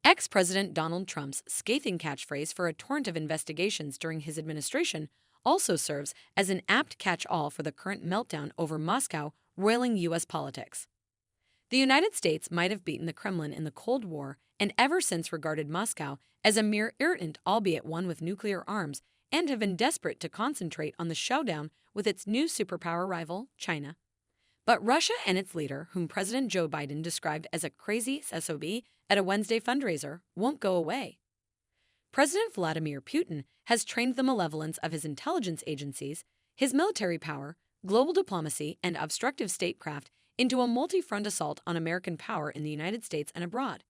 Ex-President Donald Trump's scathing catchphrase for a torrent of investigations during his administration also serves as an apt catch-all for the current meltdown over Moscow roiling U.S. politics. The United States might have beaten the Kremlin in the Cold War and ever since regarded Moscow as a mere irritant, albeit one with nuclear arms, and have been desperate to concentrate on the showdown with its new superpower rival, China. But Russia and its leader, whom President Joe Biden described as a crazy SOB at a Wednesday fundraiser, won't go away. President Vladimir Putin has trained the malevolence of his intelligence agencies, his military power, global diplomacy, and obstructive statecraft into a multi-front assault on American power in the United States and abroad.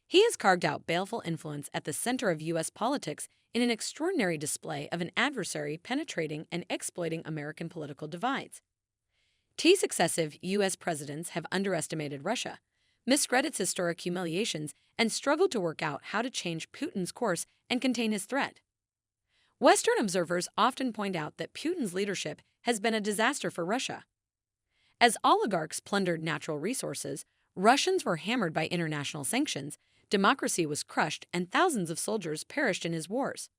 He has carved out baleful influence at the center of U.S. politics in an extraordinary display of an adversary penetrating and exploiting American political divides. Successive U.S. presidents have underestimated Russia, misread its historic humiliations, and struggled to work out how to change Putin's course and contain his threat. Western observers often point out that Putin's leadership has been a disaster for Russia. As oligarchs plundered natural resources, Russians were hammered by international sanctions, democracy was crushed, and thousands of soldiers perished in his wars.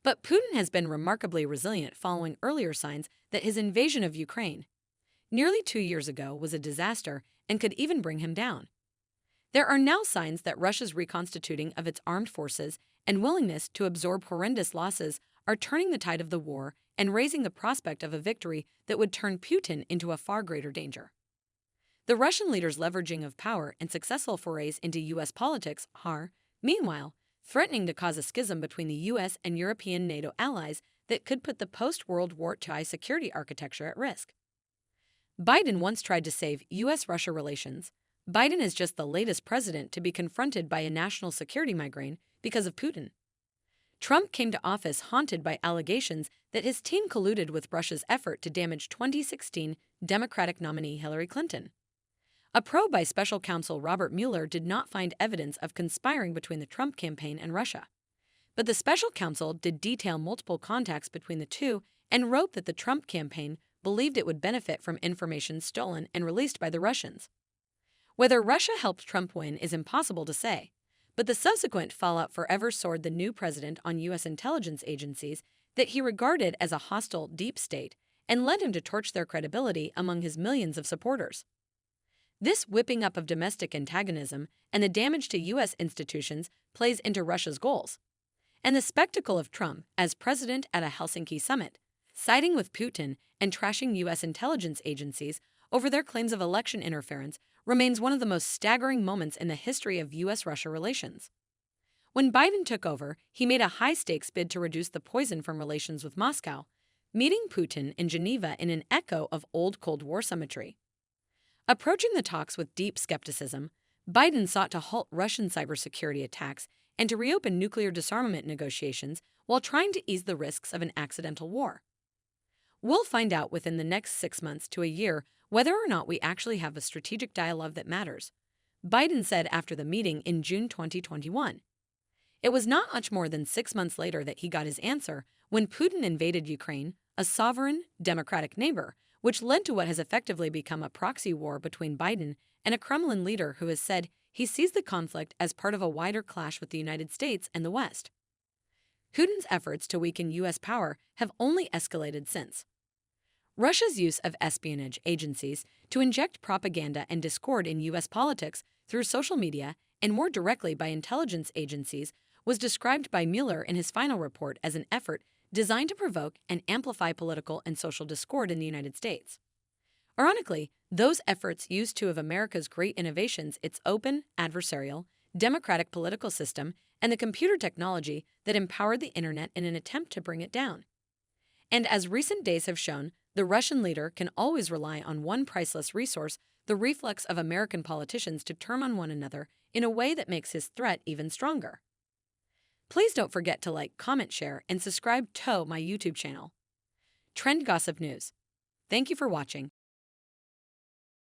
But Putin has been remarkably resilient following earlier signs that his invasion of Ukraine, nearly 2 years ago, was a disaster and could even bring him down. There are now signs that Russia's reconstituting of its armed forces and willingness to absorb horrendous losses are turning the tide of the war and raising the prospect of a victory that would turn Putin into a far greater danger. The Russian leader's leveraging of power and successful forays into U.S. politics are, meanwhile, threatening to cause a schism between the U.S. and European NATO allies that could put the post-World War II security architecture at risk. Biden once tried to save U.S.-Russia relations. Biden is just the latest president to be confronted by a national security migraine because of Putin. Trump came to office haunted by allegations that his team colluded with Russia's effort to damage 2016 Democratic nominee Hillary Clinton. A probe by special counsel Robert Mueller did not find evidence of conspiring between the Trump campaign and Russia. But the special counsel did detail multiple contacts between the two and wrote that the Trump campaign believed it would benefit from information stolen and released by the Russians. Whether Russia helped Trump win is impossible to say, but the subsequent fallout forever soared the new president on U.S. intelligence agencies that he regarded as a hostile deep state and led him to torch their credibility among his millions of supporters. This whipping up of domestic antagonism and the damage to U.S. institutions plays into Russia's goals. And the spectacle of Trump as president at a Helsinki summit, siding with Putin and trashing U.S. intelligence agencies over their claims of election interference, remains one of the most staggering moments in the history of U.S.-Russia relations. When Biden took over, he made a high-stakes bid to reduce the poison from relations with Moscow, meeting Putin in Geneva in an echo of old Cold War symmetry. Approaching the talks with deep skepticism, Biden sought to halt Russian cybersecurity attacks and to reopen nuclear disarmament negotiations while trying to ease the risks of an accidental war. We'll find out within the next 6 months to a year whether or not we actually have a strategic dialogue that matters, Biden said after the meeting in June 2021. It was not much more than 6 months later that he got his answer when Putin invaded Ukraine, a sovereign, democratic neighbor, which led to what has effectively become a proxy war between Biden and a Kremlin leader who has said he sees the conflict as part of a wider clash with the United States and the West. Putin's efforts to weaken U.S. power have only escalated since. Russia's use of espionage agencies to inject propaganda and discord in U.S. politics through social media and more directly by intelligence agencies was described by Mueller in his final report as an effort designed to provoke and amplify political and social discord in the United States. Ironically, those efforts used two of America's great innovations, its open, adversarial, democratic political system and the computer technology that empowered the internet in an attempt to bring it down. And as recent days have shown, the Russian leader can always rely on one priceless resource, the reflex of American politicians to turn on one another in a way that makes his threat even stronger. Please don't forget to like, comment, share, and subscribe to my YouTube channel. Trend Gossip News. Thank you for watching.